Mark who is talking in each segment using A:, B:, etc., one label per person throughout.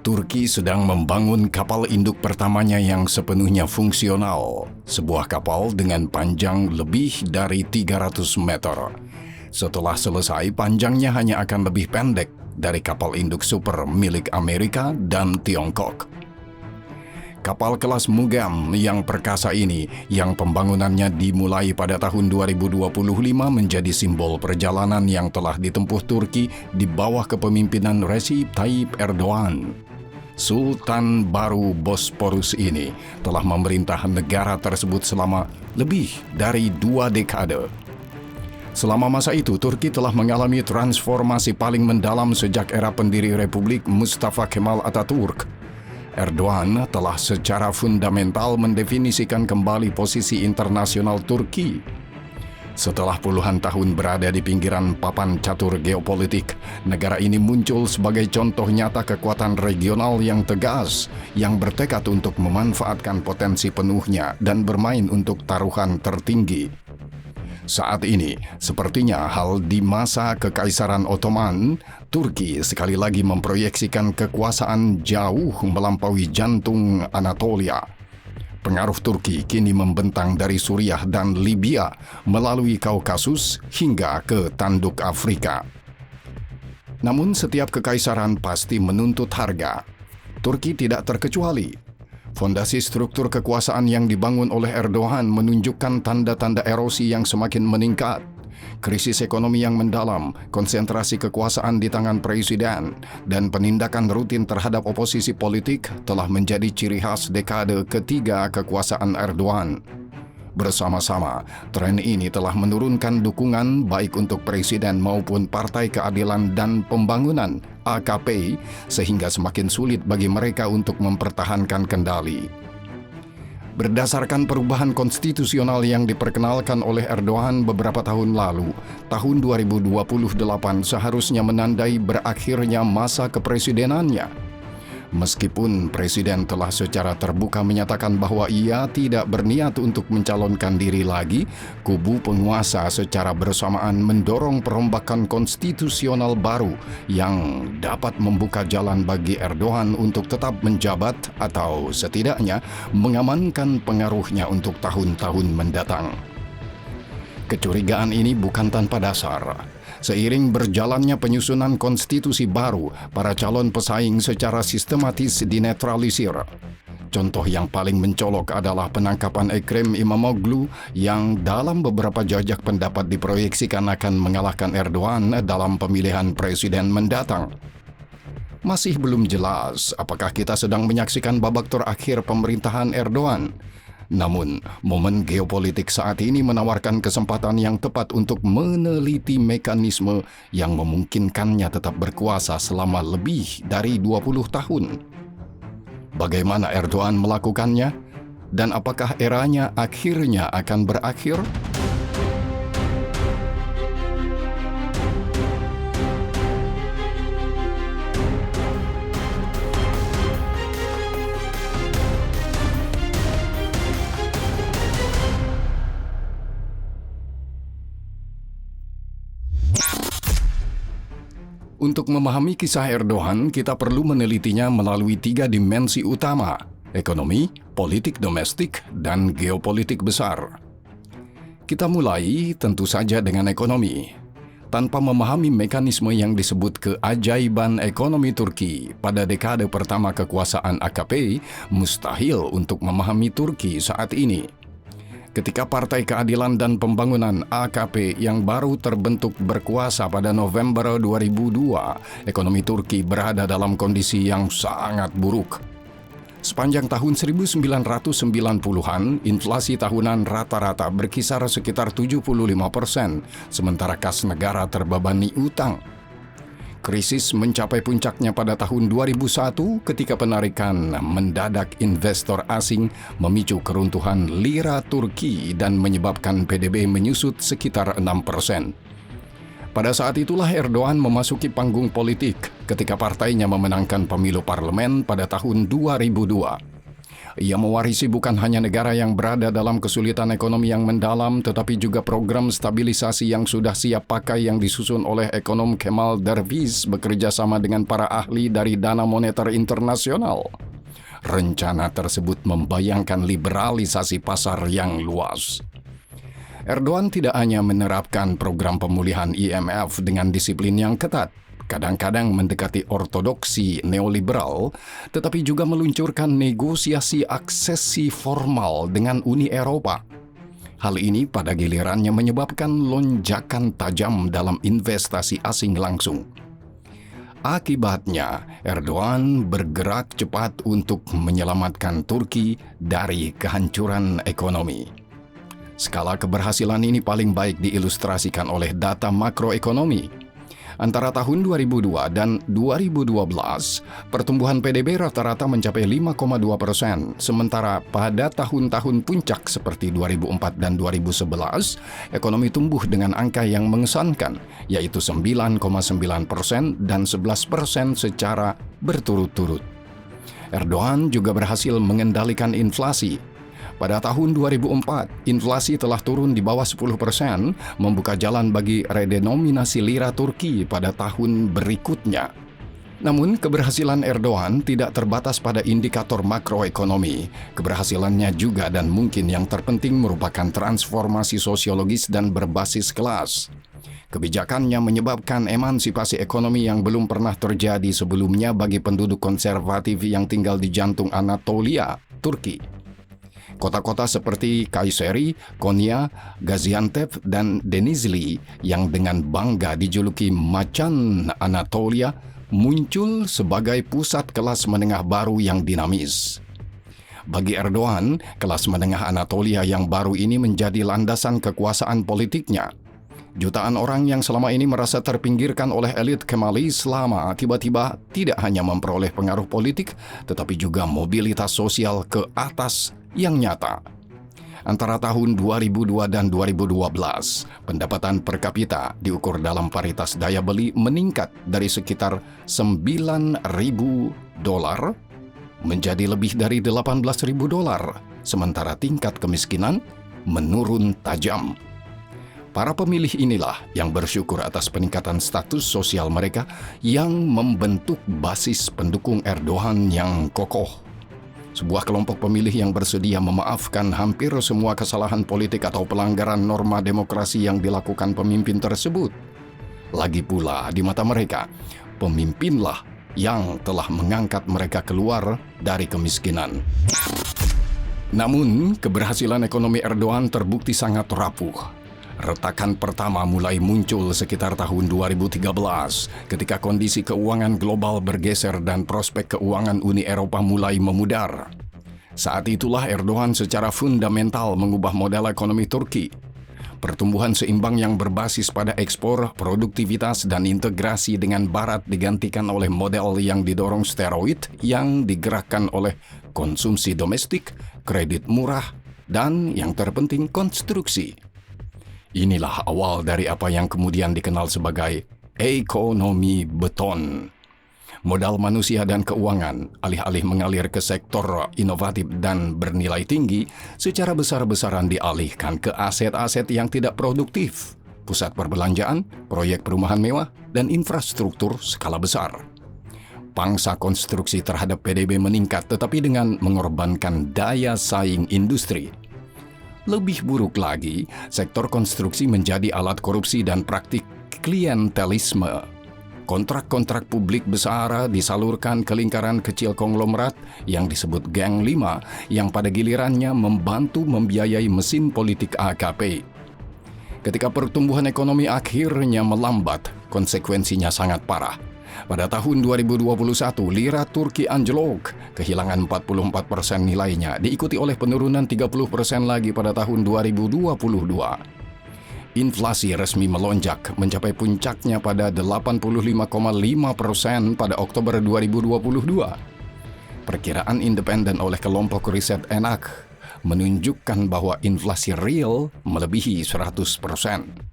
A: Turki sedang membangun kapal induk pertamanya yang sepenuhnya fungsional, sebuah kapal dengan panjang lebih dari 300 meter. Setelah selesai, panjangnya hanya akan lebih pendek dari kapal induk super milik Amerika dan Tiongkok. Kapal kelas Mugam yang perkasa ini, yang pembangunannya dimulai pada tahun 2025, menjadi simbol perjalanan yang telah ditempuh Turki di bawah kepemimpinan Recep Tayyip Erdogan. Sultan baru Bosporus ini telah memerintah negara tersebut selama lebih dari 2 dekade. Selama masa itu, Turki telah mengalami transformasi paling mendalam sejak era pendiri Republik Mustafa Kemal Atatürk. Erdogan telah secara fundamental mendefinisikan kembali posisi internasional Turki. Setelah puluhan tahun berada di pinggiran papan catur geopolitik, negara ini muncul sebagai contoh nyata kekuatan regional yang tegas, yang bertekad untuk memanfaatkan potensi penuhnya dan bermain untuk taruhan tertinggi. Saat ini, sepertinya hal di masa Kekaisaran Ottoman, Turki sekali lagi memproyeksikan kekuasaan jauh melampaui jantung Anatolia. Pengaruh Turki kini membentang dari Suriah dan Libya melalui Kaukasus hingga ke tanduk Afrika. Namun setiap kekaisaran pasti menuntut harga. Turki tidak terkecuali. Fondasi struktur kekuasaan yang dibangun oleh Erdogan menunjukkan tanda-tanda erosi yang semakin meningkat. Krisis ekonomi yang mendalam, konsentrasi kekuasaan di tangan presiden, dan penindakan rutin terhadap oposisi politik telah menjadi ciri khas dekade ketiga kekuasaan Erdogan. Bersama-sama, tren ini telah menurunkan dukungan baik untuk presiden maupun Partai Keadilan dan Pembangunan (AKP), sehingga semakin sulit bagi mereka untuk mempertahankan kendali. Berdasarkan perubahan konstitusional yang diperkenalkan oleh Erdogan beberapa tahun lalu, tahun 2028 seharusnya menandai berakhirnya masa kepresidenannya. Meskipun presiden telah secara terbuka menyatakan bahwa ia tidak berniat untuk mencalonkan diri lagi, kubu penguasa secara bersamaan mendorong perombakan konstitusional baru yang dapat membuka jalan bagi Erdogan untuk tetap menjabat atau setidaknya mengamankan pengaruhnya untuk tahun-tahun mendatang. Kecurigaan ini bukan tanpa dasar. Seiring berjalannya penyusunan konstitusi baru, para calon pesaing secara sistematis dinetralisir. Contoh yang paling mencolok adalah penangkapan Ekrem İmamoğlu yang dalam beberapa jajak pendapat diproyeksikan akan mengalahkan Erdogan dalam pemilihan presiden mendatang. Masih belum jelas apakah kita sedang menyaksikan babak terakhir pemerintahan Erdogan. Namun, momen geopolitik saat ini menawarkan kesempatan yang tepat untuk meneliti mekanisme yang memungkinkannya tetap berkuasa selama lebih dari 20 tahun. Bagaimana Erdogan melakukannya? Dan apakah eranya akhirnya akan berakhir? Untuk memahami kisah Erdogan, kita perlu menelitinya melalui 3 dimensi utama: ekonomi, politik domestik, dan geopolitik besar. Kita mulai tentu saja dengan ekonomi. Tanpa memahami mekanisme yang disebut keajaiban ekonomi Turki pada dekade pertama kekuasaan AKP, mustahil untuk memahami Turki saat ini. Ketika Partai Keadilan dan Pembangunan (AKP) yang baru terbentuk berkuasa pada November 2002, ekonomi Turki berada dalam kondisi yang sangat buruk. Sepanjang tahun 1990-an, inflasi tahunan rata-rata berkisar sekitar 75%, sementara kas negara terbebani utang. Krisis mencapai puncaknya pada tahun 2001 ketika penarikan mendadak investor asing memicu keruntuhan lira Turki dan menyebabkan PDB menyusut sekitar 6%. Pada saat itulah Erdogan memasuki panggung politik ketika partainya memenangkan pemilu parlemen pada tahun 2002. Ia mewarisi bukan hanya negara yang berada dalam kesulitan ekonomi yang mendalam, tetapi juga program stabilisasi yang sudah siap pakai yang disusun oleh ekonom Kemal Dervish bekerja sama dengan para ahli dari Dana Moneter Internasional. Rencana tersebut membayangkan liberalisasi pasar yang luas. Erdogan tidak hanya menerapkan program pemulihan IMF dengan disiplin yang ketat, kadang-kadang mendekati ortodoksi neoliberal, tetapi juga meluncurkan negosiasi aksesi formal dengan Uni Eropa. Hal ini pada gilirannya menyebabkan lonjakan tajam dalam investasi asing langsung. Akibatnya, Erdogan bergerak cepat untuk menyelamatkan Turki dari kehancuran ekonomi. Skala keberhasilan ini paling baik diilustrasikan oleh data makroekonomi. Antara tahun 2002 dan 2012, pertumbuhan PDB rata-rata mencapai 5,2%, sementara pada tahun-tahun puncak seperti 2004 dan 2011, ekonomi tumbuh dengan angka yang mengesankan, yaitu 9,9% dan 11% secara berturut-turut. Erdogan juga berhasil mengendalikan inflasi. Pada tahun 2004, inflasi telah turun di bawah 10%, membuka jalan bagi redenominasi lira Turki pada tahun berikutnya. Namun, keberhasilan Erdogan tidak terbatas pada indikator makroekonomi. Keberhasilannya juga dan mungkin yang terpenting merupakan transformasi sosiologis dan berbasis kelas. Kebijakannya menyebabkan emansipasi ekonomi yang belum pernah terjadi sebelumnya bagi penduduk konservatif yang tinggal di jantung Anatolia, Turki. Kota-kota seperti Kayseri, Konya, Gaziantep, dan Denizli yang dengan bangga dijuluki Macan Anatolia muncul sebagai pusat kelas menengah baru yang dinamis. Bagi Erdogan, kelas menengah Anatolia yang baru ini menjadi landasan kekuasaan politiknya. Jutaan orang yang selama ini merasa terpinggirkan oleh elit Kemalis lama tiba-tiba tidak hanya memperoleh pengaruh politik, tetapi juga mobilitas sosial ke atas yang nyata. Antara tahun 2002 dan 2012, pendapatan per kapita diukur dalam paritas daya beli meningkat dari sekitar $9.000 menjadi lebih dari $18.000, sementara tingkat kemiskinan menurun tajam. Para pemilih inilah yang bersyukur atas peningkatan status sosial mereka yang membentuk basis pendukung Erdogan yang kokoh. Sebuah kelompok pemilih yang bersedia memaafkan hampir semua kesalahan politik atau pelanggaran norma demokrasi yang dilakukan pemimpin tersebut. Lagi pula, di mata mereka, pemimpinlah yang telah mengangkat mereka keluar dari kemiskinan. Namun, keberhasilan ekonomi Erdogan terbukti sangat rapuh. Retakan pertama mulai muncul sekitar tahun 2013 ketika kondisi keuangan global bergeser dan prospek keuangan Uni Eropa mulai memudar. Saat itulah Erdogan secara fundamental mengubah model ekonomi Turki. Pertumbuhan seimbang yang berbasis pada ekspor, produktivitas, dan integrasi dengan Barat digantikan oleh model yang didorong steroid yang digerakkan oleh konsumsi domestik, kredit murah, dan yang terpenting konstruksi. Inilah awal dari apa yang kemudian dikenal sebagai ekonomi beton. Modal manusia dan keuangan, alih-alih mengalir ke sektor inovatif dan bernilai tinggi, secara besar-besaran dialihkan ke aset-aset yang tidak produktif, pusat perbelanjaan, proyek perumahan mewah, dan infrastruktur skala besar. Pangsa konstruksi terhadap PDB meningkat tetapi dengan mengorbankan daya saing industri. Lebih buruk lagi, sektor konstruksi menjadi alat korupsi dan praktik klientelisme. Kontrak-kontrak publik besar disalurkan ke lingkaran kecil konglomerat yang disebut Gang 5 yang pada gilirannya membantu membiayai mesin politik AKP. Ketika pertumbuhan ekonomi akhirnya melambat, konsekuensinya sangat parah. Pada tahun 2021, lira Turki anjlok, kehilangan 44% nilainya, diikuti oleh penurunan 30% lagi pada tahun 2022. Inflasi resmi melonjak mencapai puncaknya pada 85,5% pada Oktober 2022. Perkiraan independen oleh kelompok riset ENAK menunjukkan bahwa inflasi real melebihi 100%.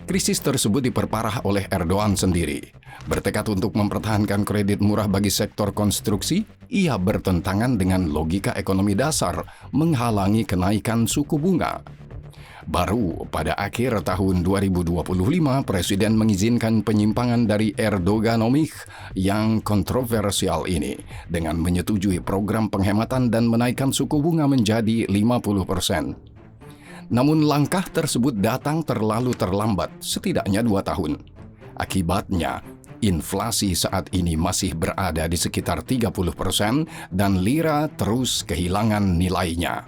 A: Krisis tersebut diperparah oleh Erdogan sendiri. Bertekad untuk mempertahankan kredit murah bagi sektor konstruksi, ia bertentangan dengan logika ekonomi dasar, menghalangi kenaikan suku bunga. Baru pada akhir tahun 2025, Presiden mengizinkan penyimpangan dari Erdoganomics yang kontroversial ini dengan menyetujui program penghematan dan menaikkan suku bunga menjadi 50%. Namun langkah tersebut datang terlalu terlambat, setidaknya 2 tahun. Akibatnya, inflasi saat ini masih berada di sekitar 30% dan lira terus kehilangan nilainya.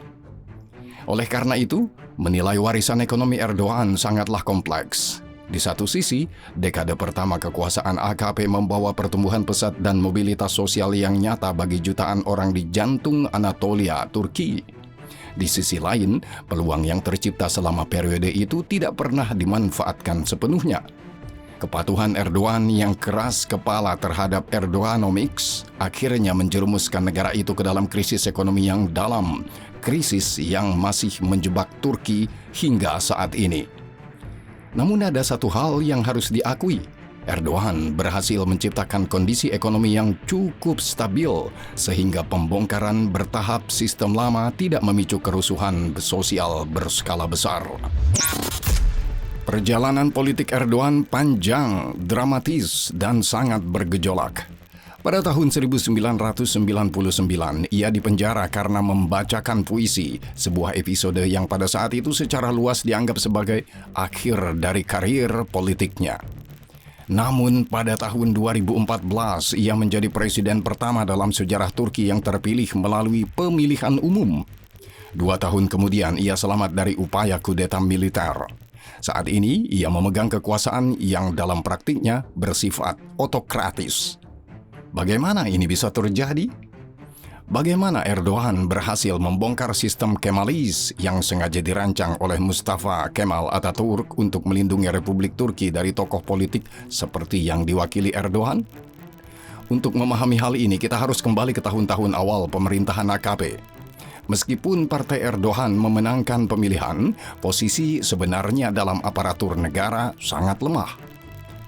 A: Oleh karena itu, menilai warisan ekonomi Erdogan sangatlah kompleks. Di satu sisi, dekade pertama kekuasaan AKP membawa pertumbuhan pesat dan mobilitas sosial yang nyata bagi jutaan orang di jantung Anatolia, Turki. Di sisi lain, peluang yang tercipta selama periode itu tidak pernah dimanfaatkan sepenuhnya. Kepatuhan Erdogan yang keras kepala terhadap Erdoganomics akhirnya menjerumuskan negara itu ke dalam krisis ekonomi yang dalam, krisis yang masih menjebak Turki hingga saat ini. Namun ada satu hal yang harus diakui, Erdogan berhasil menciptakan kondisi ekonomi yang cukup stabil sehingga pembongkaran bertahap sistem lama tidak memicu kerusuhan sosial berskala besar. Perjalanan politik Erdogan panjang, dramatis, dan sangat bergejolak. Pada tahun 1999, ia dipenjara karena membacakan puisi, sebuah episode yang pada saat itu secara luas dianggap sebagai akhir dari karir politiknya. Namun pada tahun 2014, ia menjadi presiden pertama dalam sejarah Turki yang terpilih melalui pemilihan umum. 2 tahun kemudian, ia selamat dari upaya kudeta militer. Saat ini, ia memegang kekuasaan yang dalam praktiknya bersifat otokratis. Bagaimana ini bisa terjadi? Bagaimana Erdogan berhasil membongkar sistem Kemalis yang sengaja dirancang oleh Mustafa Kemal Atatürk untuk melindungi Republik Turki dari tokoh politik seperti yang diwakili Erdogan? Untuk memahami hal ini, kita harus kembali ke tahun-tahun awal pemerintahan AKP. Meskipun Partai Erdogan memenangkan pemilihan, posisi sebenarnya dalam aparatur negara sangat lemah.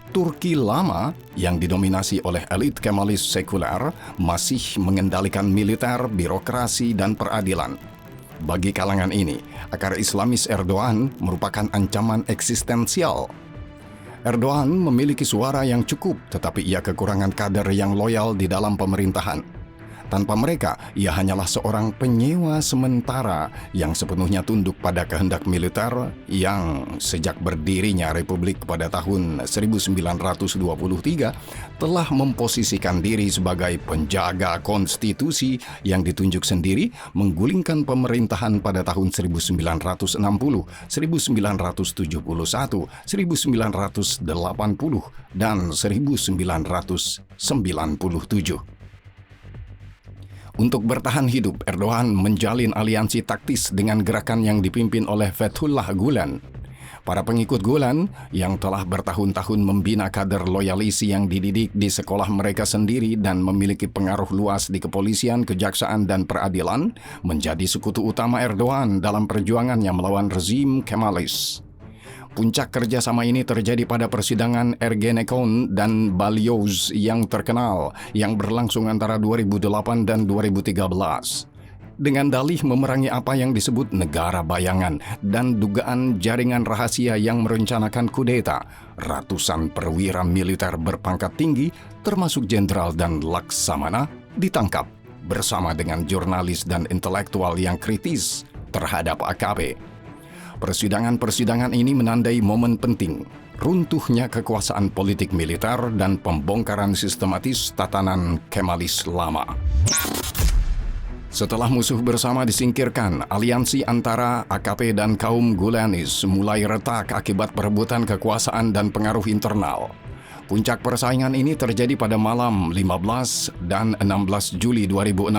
A: Turki lama yang didominasi oleh elit Kemalis sekuler masih mengendalikan militer, birokrasi, dan peradilan. Bagi kalangan ini, akar Islamis Erdogan merupakan ancaman eksistensial. Erdogan memiliki suara yang cukup, tetapi ia kekurangan kader yang loyal di dalam pemerintahan. Tanpa mereka, ia hanyalah seorang penyewa sementara yang sepenuhnya tunduk pada kehendak militer yang sejak berdirinya Republik pada tahun 1923 telah memposisikan diri sebagai penjaga konstitusi yang ditunjuk sendiri, menggulingkan pemerintahan pada tahun 1960, 1971, 1980, dan 1997. Untuk bertahan hidup, Erdogan menjalin aliansi taktis dengan gerakan yang dipimpin oleh Fethullah Gulen. Para pengikut Gulen yang telah bertahun-tahun membina kader loyalis yang dididik di sekolah mereka sendiri dan memiliki pengaruh luas di kepolisian, kejaksaan, dan peradilan menjadi sekutu utama Erdogan dalam perjuangannya melawan rezim Kemalis. Puncak kerjasama ini terjadi pada persidangan Ergenekon dan Balyoz yang terkenal yang berlangsung antara 2008 dan 2013. Dengan dalih memerangi apa yang disebut negara bayangan dan dugaan jaringan rahasia yang merencanakan kudeta, ratusan perwira militer berpangkat tinggi termasuk jenderal dan laksamana ditangkap bersama dengan jurnalis dan intelektual yang kritis terhadap AKP. Persidangan-persidangan ini menandai momen penting, runtuhnya kekuasaan politik militer dan pembongkaran sistematis tatanan Kemalis lama. Setelah musuh bersama disingkirkan, aliansi antara AKP dan kaum Gulanis mulai retak akibat perebutan kekuasaan dan pengaruh internal. Puncak persaingan ini terjadi pada malam 15 dan 16 Juli 2016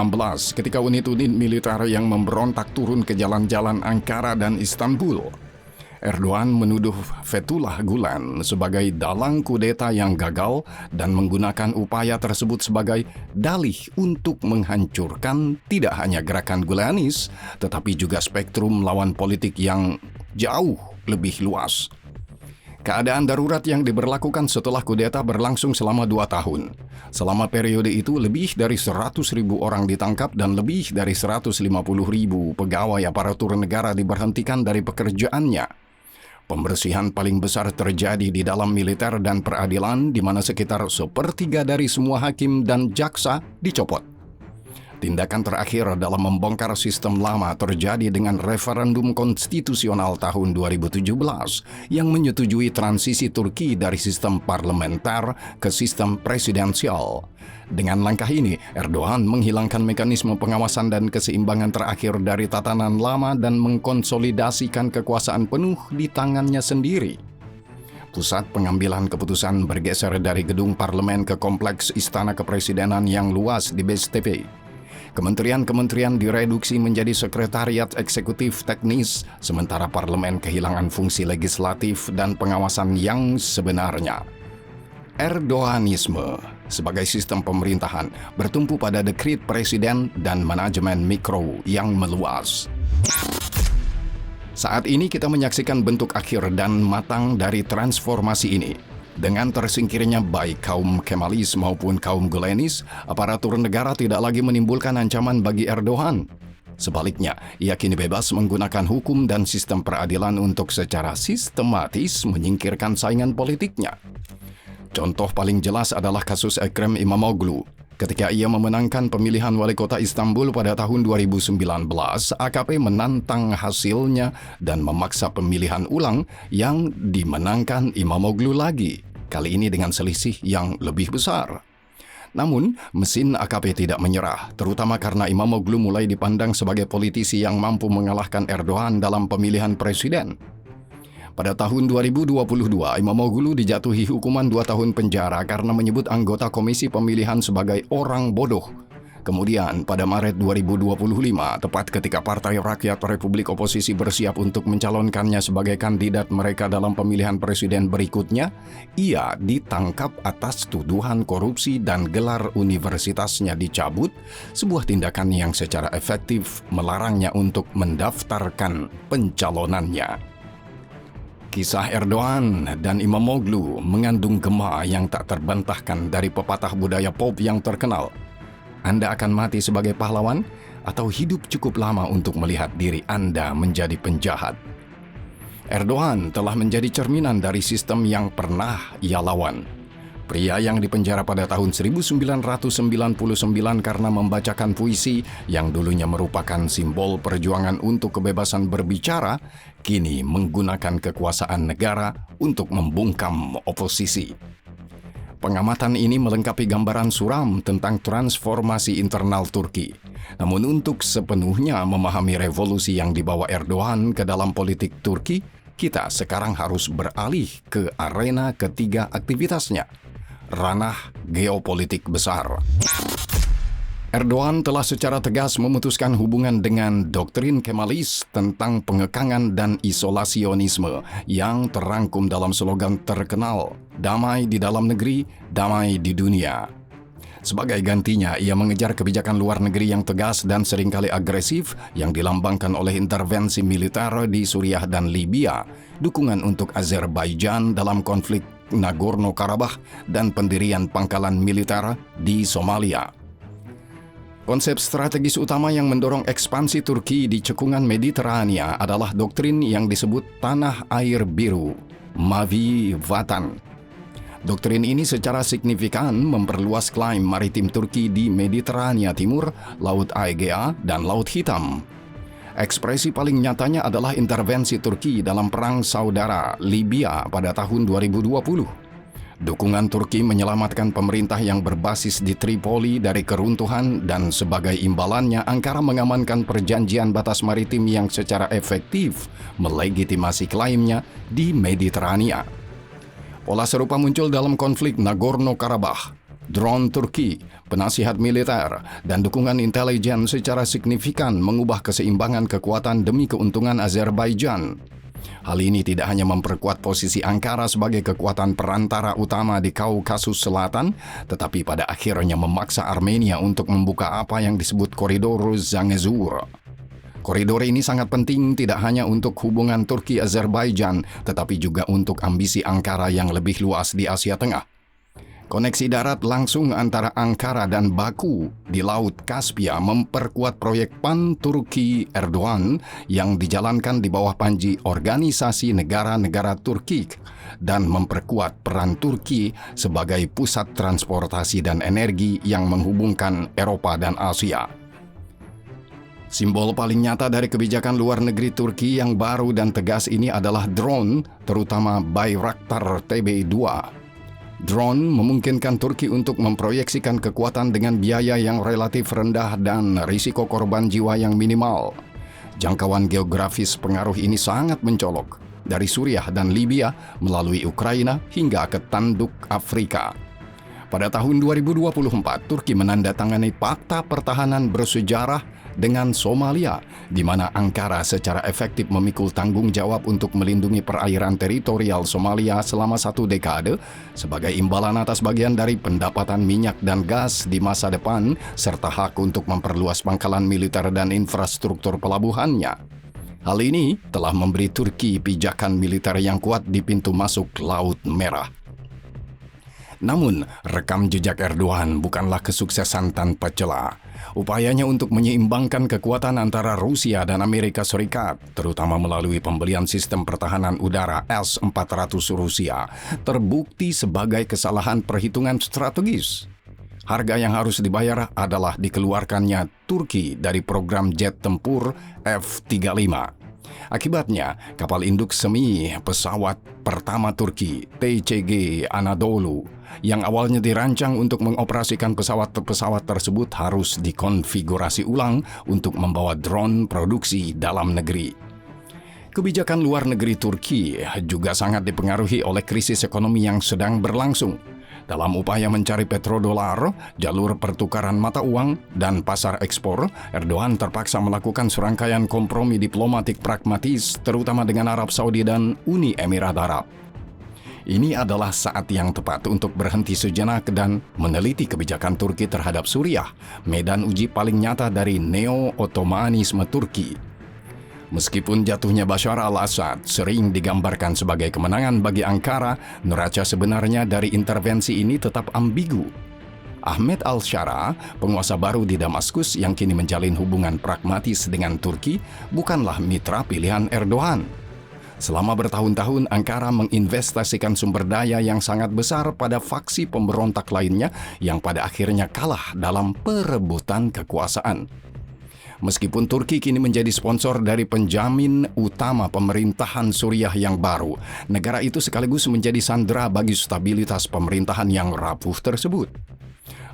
A: ketika unit-unit militer yang memberontak turun ke jalan-jalan Ankara dan Istanbul. Erdogan menuduh Fethullah Gulen sebagai dalang kudeta yang gagal dan menggunakan upaya tersebut sebagai dalih untuk menghancurkan tidak hanya gerakan Gulanis, tetapi juga spektrum lawan politik yang jauh lebih luas. Keadaan darurat yang diberlakukan setelah kudeta berlangsung selama 2 tahun. Selama periode itu, lebih dari 100.000 orang ditangkap dan lebih dari 150.000 pegawai aparatur negara diberhentikan dari pekerjaannya. Pembersihan paling besar terjadi di dalam militer dan peradilan, di mana sekitar sepertiga dari semua hakim dan jaksa dicopot. Tindakan terakhir dalam membongkar sistem lama terjadi dengan referendum konstitusional tahun 2017 yang menyetujui transisi Turki dari sistem parlementer ke sistem presidensial. Dengan langkah ini, Erdogan menghilangkan mekanisme pengawasan dan keseimbangan terakhir dari tatanan lama dan mengkonsolidasikan kekuasaan penuh di tangannya sendiri. Pusat pengambilan keputusan bergeser dari gedung parlemen ke kompleks Istana Kepresidenan yang luas di BSTP. Kementerian-kementerian direduksi menjadi sekretariat eksekutif teknis, sementara parlemen kehilangan fungsi legislatif dan pengawasan yang sebenarnya. Erdoganisme sebagai sistem pemerintahan bertumpu pada dekret presiden dan manajemen mikro yang meluas. Saat ini kita menyaksikan bentuk akhir dan matang dari transformasi ini. Dengan tersingkirnya baik kaum Kemalis maupun kaum Gülenis, aparatur negara tidak lagi menimbulkan ancaman bagi Erdogan. Sebaliknya, ia kini bebas menggunakan hukum dan sistem peradilan untuk secara sistematis menyingkirkan saingan politiknya. Contoh paling jelas adalah kasus Ekrem İmamoğlu. Ketika ia memenangkan pemilihan wali kota Istanbul pada tahun 2019, AKP menantang hasilnya dan memaksa pemilihan ulang yang dimenangkan İmamoğlu lagi, kali ini dengan selisih yang lebih besar. Namun, mesin AKP tidak menyerah, terutama karena İmamoğlu mulai dipandang sebagai politisi yang mampu mengalahkan Erdogan dalam pemilihan presiden. Pada tahun 2022, İmamoğlu dijatuhi hukuman 2 tahun penjara karena menyebut anggota komisi pemilihan sebagai orang bodoh. Kemudian, pada Maret 2025, tepat ketika Partai Rakyat Republik Oposisi bersiap untuk mencalonkannya sebagai kandidat mereka dalam pemilihan presiden berikutnya, ia ditangkap atas tuduhan korupsi dan gelar universitasnya dicabut, sebuah tindakan yang secara efektif melarangnya untuk mendaftarkan pencalonannya. Kisah Erdogan dan İmamoğlu mengandung gema yang tak terbantahkan dari pepatah budaya pop yang terkenal. Anda akan mati sebagai pahlawan atau hidup cukup lama untuk melihat diri Anda menjadi penjahat. Erdogan telah menjadi cerminan dari sistem yang pernah ia lawan. Pria yang dipenjara pada tahun 1999 karena membacakan puisi yang dulunya merupakan simbol perjuangan untuk kebebasan berbicara, kini menggunakan kekuasaan negara untuk membungkam oposisi. Pengamatan ini melengkapi gambaran suram tentang transformasi internal Turki. Namun untuk sepenuhnya memahami revolusi yang dibawa Erdogan ke dalam politik Turki, kita sekarang harus beralih ke arena ketiga aktivitasnya, ranah geopolitik besar. Erdogan telah secara tegas memutuskan hubungan dengan doktrin Kemalis tentang pengekangan dan isolasionisme yang terangkum dalam slogan terkenal, "Damai di dalam negeri, damai di dunia." Sebagai gantinya, ia mengejar kebijakan luar negeri yang tegas dan seringkali agresif yang dilambangkan oleh intervensi militer di Suriah dan Libya, dukungan untuk Azerbaijan dalam konflik Nagorno-Karabakh, dan pendirian pangkalan militer di Somalia. Konsep strategis utama yang mendorong ekspansi Turki di cekungan Mediterania adalah doktrin yang disebut Tanah Air Biru, Mavi Vatan. Doktrin ini secara signifikan memperluas klaim maritim Turki di Mediterania Timur, Laut Aegea, dan Laut Hitam. Ekspresi paling nyatanya adalah intervensi Turki dalam Perang Saudara Libya pada tahun 2020. Dukungan Turki menyelamatkan pemerintah yang berbasis di Tripoli dari keruntuhan dan sebagai imbalannya Ankara mengamankan perjanjian batas maritim yang secara efektif melegitimasi klaimnya di Mediterania. Pola serupa muncul dalam konflik Nagorno-Karabakh. Drone Turki, penasihat militer, dan dukungan intelijen secara signifikan mengubah keseimbangan kekuatan demi keuntungan Azerbaijan. Hal ini tidak hanya memperkuat posisi Ankara sebagai kekuatan perantara utama di Kaukasus Selatan, tetapi pada akhirnya memaksa Armenia untuk membuka apa yang disebut koridor Zangezur. Koridor ini sangat penting tidak hanya untuk hubungan Turki-Azerbaijan, tetapi juga untuk ambisi Ankara yang lebih luas di Asia Tengah. Koneksi darat langsung antara Ankara dan Baku di Laut Kaspia memperkuat proyek Pan-Turki Erdogan yang dijalankan di bawah panji Organisasi Negara-Negara Turki dan memperkuat peran Turki sebagai pusat transportasi dan energi yang menghubungkan Eropa dan Asia. Simbol paling nyata dari kebijakan luar negeri Turki yang baru dan tegas ini adalah drone, terutama Bayraktar TB2. Drone memungkinkan Turki untuk memproyeksikan kekuatan dengan biaya yang relatif rendah dan risiko korban jiwa yang minimal. Jangkauan geografis pengaruh ini sangat mencolok, dari Suriah dan Libya melalui Ukraina hingga ke tanduk Afrika. Pada tahun 2024, Turki menandatangani Fakta Pertahanan Bersejarah dengan Somalia, di mana Ankara secara efektif memikul tanggung jawab untuk melindungi perairan teritorial Somalia selama 1 dekade sebagai imbalan atas bagian dari pendapatan minyak dan gas di masa depan serta hak untuk memperluas pangkalan militer dan infrastruktur pelabuhannya. Hal ini telah memberi Turki pijakan militer yang kuat di pintu masuk Laut Merah. Namun, rekam jejak Erdogan bukanlah kesuksesan tanpa celah. Upayanya untuk menyeimbangkan kekuatan antara Rusia dan Amerika Serikat, terutama melalui pembelian sistem pertahanan udara S-400 Rusia, terbukti sebagai kesalahan perhitungan strategis. Harga yang harus dibayar adalah dikeluarkannya Turki dari program jet tempur F-35. Akibatnya, kapal induk semi pesawat pertama Turki, TCG Anadolu, yang awalnya dirancang untuk mengoperasikan pesawat-pesawat tersebut harus dikonfigurasi ulang untuk membawa drone produksi dalam negeri. Kebijakan luar negeri Turki juga sangat dipengaruhi oleh krisis ekonomi yang sedang berlangsung. Dalam upaya mencari petrodolar, jalur pertukaran mata uang, dan pasar ekspor, Erdogan terpaksa melakukan serangkaian kompromi diplomatik pragmatis, terutama dengan Arab Saudi dan Uni Emirat Arab. Ini adalah saat yang tepat untuk berhenti sejenak dan meneliti kebijakan Turki terhadap Suriah, medan uji paling nyata dari neo-Ottomanisme Turki. Meskipun jatuhnya Bashar al-Assad sering digambarkan sebagai kemenangan bagi Ankara, neraca sebenarnya dari intervensi ini tetap ambigu. Ahmed al-Shara, penguasa baru di Damaskus yang kini menjalin hubungan pragmatis dengan Turki, bukanlah mitra pilihan Erdogan. Selama bertahun-tahun, Ankara menginvestasikan sumber daya yang sangat besar pada faksi pemberontak lainnya yang pada akhirnya kalah dalam perebutan kekuasaan. Meskipun Turki kini menjadi sponsor dari penjamin utama pemerintahan Suriah yang baru, negara itu sekaligus menjadi sandera bagi stabilitas pemerintahan yang rapuh tersebut.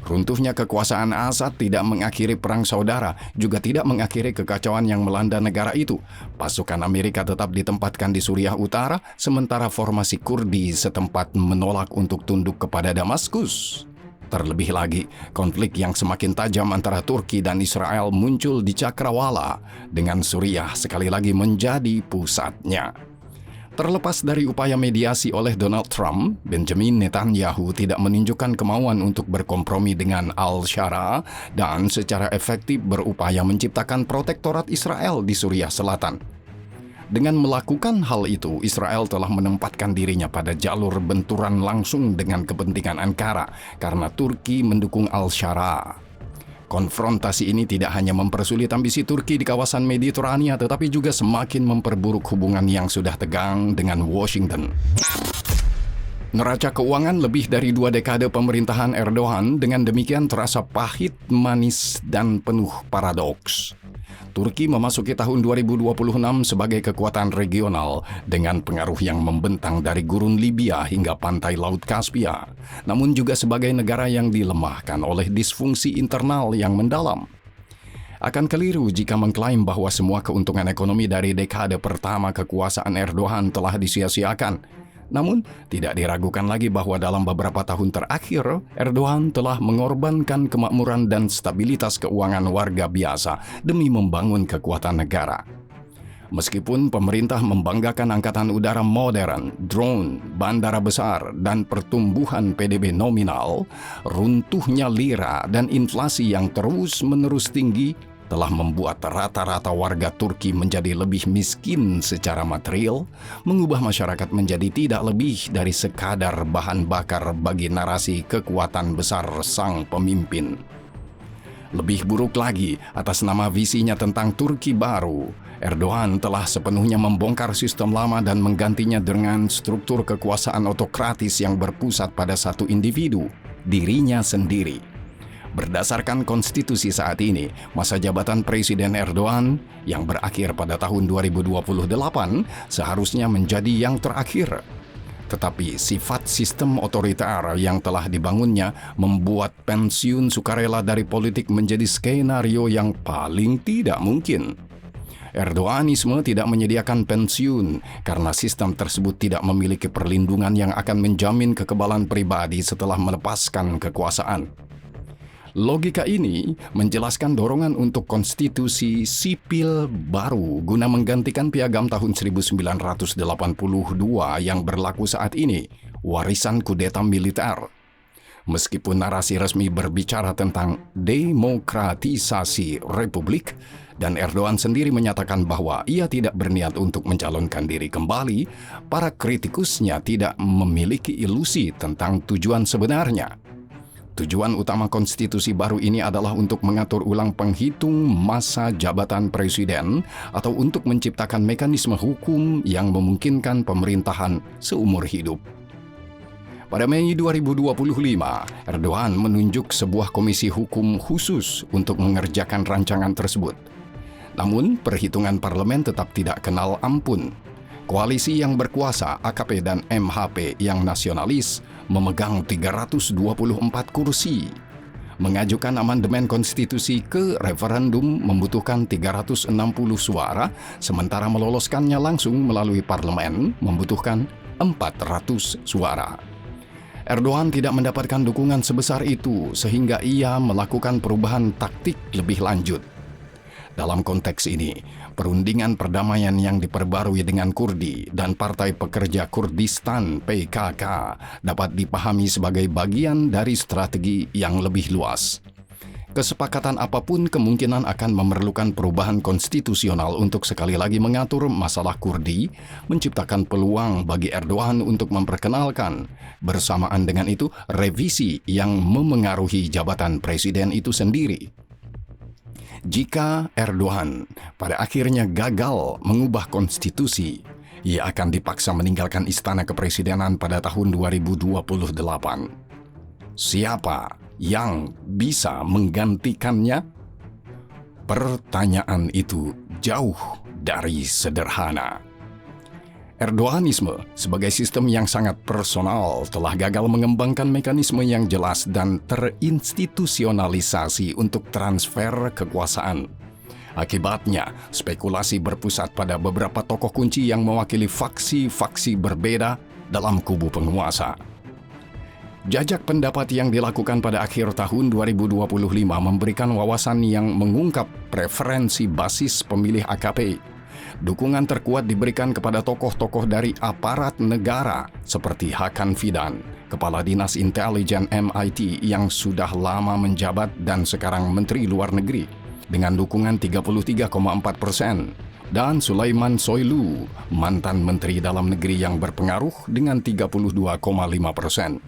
A: Runtuhnya kekuasaan Assad tidak mengakhiri perang saudara, juga tidak mengakhiri kekacauan yang melanda negara itu. Pasukan Amerika tetap ditempatkan di Suriah Utara, sementara formasi Kurdi setempat menolak untuk tunduk kepada Damaskus. Terlebih lagi, konflik yang semakin tajam antara Turki dan Israel muncul di Cakrawala, dengan Suriah sekali lagi menjadi pusatnya. Terlepas dari upaya mediasi oleh Donald Trump, Benjamin Netanyahu tidak menunjukkan kemauan untuk berkompromi dengan al-Shara dan secara efektif berupaya menciptakan protektorat Israel di Suriah Selatan. Dengan melakukan hal itu, Israel telah menempatkan dirinya pada jalur benturan langsung dengan kepentingan Ankara karena Turki mendukung al-Shara. Konfrontasi ini tidak hanya mempersulit ambisi Turki di kawasan Mediterania, tetapi juga semakin memperburuk hubungan yang sudah tegang dengan Washington. Neraca keuangan lebih dari 2 dekade pemerintahan Erdogan dengan demikian terasa pahit, manis, dan penuh paradoks. Turki memasuki tahun 2026 sebagai kekuatan regional dengan pengaruh yang membentang dari gurun Libya hingga pantai Laut Kaspia, namun juga sebagai negara yang dilemahkan oleh disfungsi internal yang mendalam. Akan keliru jika mengklaim bahwa semua keuntungan ekonomi dari dekade pertama kekuasaan Erdogan telah disia-siakan. Namun, tidak diragukan lagi bahwa dalam beberapa tahun terakhir, Erdogan telah mengorbankan kemakmuran dan stabilitas keuangan warga biasa demi membangun kekuatan negara. Meskipun pemerintah membanggakan angkatan udara modern, drone, bandara besar, dan pertumbuhan PDB nominal, runtuhnya lira dan inflasi yang terus-menerus tinggi telah membuat rata-rata warga Turki menjadi lebih miskin secara material, mengubah masyarakat menjadi tidak lebih dari sekadar bahan bakar bagi narasi kekuatan besar sang pemimpin. Lebih buruk lagi, atas nama visinya tentang Turki baru, Erdogan telah sepenuhnya membongkar sistem lama dan menggantinya dengan struktur kekuasaan otokratis yang berpusat pada satu individu, dirinya sendiri. Berdasarkan konstitusi saat ini, masa jabatan Presiden Erdogan yang berakhir pada tahun 2028 seharusnya menjadi yang terakhir. Tetapi sifat sistem otoriter yang telah dibangunnya membuat pensiun sukarela dari politik menjadi skenario yang paling tidak mungkin. Erdoganisme tidak menyediakan pensiun karena sistem tersebut tidak memiliki perlindungan yang akan menjamin kekebalan pribadi setelah melepaskan kekuasaan. Logika ini menjelaskan dorongan untuk konstitusi sipil baru guna menggantikan piagam tahun 1982 yang berlaku saat ini, warisan kudeta militer. Meskipun narasi resmi berbicara tentang demokratisasi republik, dan Erdogan sendiri menyatakan bahwa ia tidak berniat untuk mencalonkan diri kembali, para kritikusnya tidak memiliki ilusi tentang tujuan sebenarnya. Tujuan utama konstitusi baru ini adalah untuk mengatur ulang penghitung masa jabatan presiden atau untuk menciptakan mekanisme hukum yang memungkinkan pemerintahan seumur hidup. Pada Mei 2025, Erdogan menunjuk sebuah komisi hukum khusus untuk mengerjakan rancangan tersebut. Namun, perhitungan parlemen tetap tidak kenal ampun. Koalisi yang berkuasa, AKP dan MHP yang nasionalis, memegang 324 kursi. Mengajukan amandemen konstitusi ke referendum membutuhkan 360 suara, sementara meloloskannya langsung melalui parlemen membutuhkan 400 suara. Erdogan tidak mendapatkan dukungan sebesar itu sehingga ia melakukan perubahan taktik lebih lanjut. Dalam konteks ini, perundingan perdamaian yang diperbarui dengan Kurdi dan Partai Pekerja Kurdistan PKK dapat dipahami sebagai bagian dari strategi yang lebih luas. Kesepakatan apapun kemungkinan akan memerlukan perubahan konstitusional untuk sekali lagi mengatur masalah Kurdi, menciptakan peluang bagi Erdogan untuk memperkenalkan, bersamaan dengan itu, revisi yang memengaruhi jabatan presiden itu sendiri. Jika Erdogan pada akhirnya gagal mengubah konstitusi, ia akan dipaksa meninggalkan istana kepresidenan pada tahun 2028. Siapa yang bisa menggantikannya? Pertanyaan itu jauh dari sederhana. Erdoganisme sebagai sistem yang sangat personal telah gagal mengembangkan mekanisme yang jelas dan terinstitusionalisasi untuk transfer kekuasaan. Akibatnya, spekulasi berpusat pada beberapa tokoh kunci yang mewakili faksi-faksi berbeda dalam kubu penguasa. Jajak pendapat yang dilakukan pada akhir tahun 2025 memberikan wawasan yang mengungkap preferensi basis pemilih AKP. Dukungan terkuat diberikan kepada tokoh-tokoh dari aparat negara seperti Hakan Fidan, Kepala Dinas Intelijen MIT yang sudah lama menjabat dan sekarang Menteri Luar Negeri, dengan dukungan 33,4%, dan Sulaiman Soylu, mantan Menteri Dalam Negeri yang berpengaruh dengan 32,5%.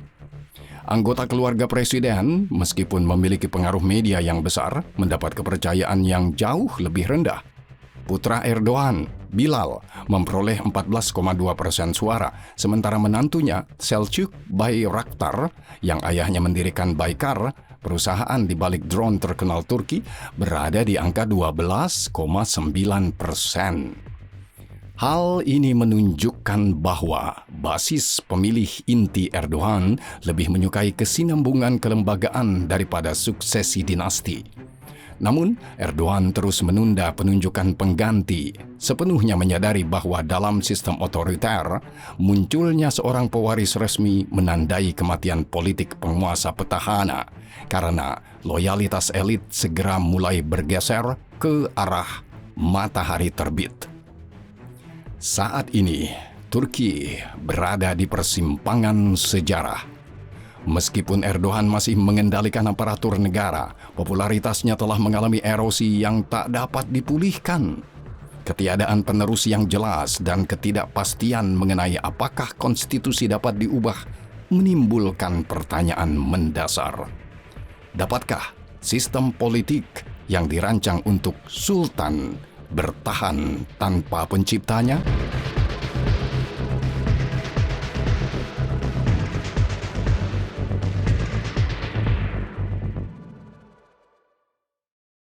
A: Anggota keluarga presiden, meskipun memiliki pengaruh media yang besar, mendapat kepercayaan yang jauh lebih rendah. Putra Erdogan, Bilal, memperoleh 14,2% suara, sementara menantunya, Selçuk Bayraktar, yang ayahnya mendirikan Baykar, perusahaan di balik drone terkenal Turki, berada di angka 12,9%. Hal ini menunjukkan bahwa basis pemilih inti Erdogan lebih menyukai kesinambungan kelembagaan daripada suksesi dinasti. Namun, Erdogan terus menunda penunjukan pengganti, sepenuhnya menyadari bahwa dalam sistem otoriter, munculnya seorang pewaris resmi menandai kematian politik penguasa petahana, karena loyalitas elit segera mulai bergeser ke arah matahari terbit. Saat ini, Turki berada di persimpangan sejarah. Meskipun Erdogan masih mengendalikan aparatur negara, popularitasnya telah mengalami erosi yang tak dapat dipulihkan. Ketiadaan penerus yang jelas dan ketidakpastian mengenai apakah konstitusi dapat diubah menimbulkan pertanyaan mendasar. Dapatkah sistem politik yang dirancang untuk sultan bertahan tanpa penciptanya?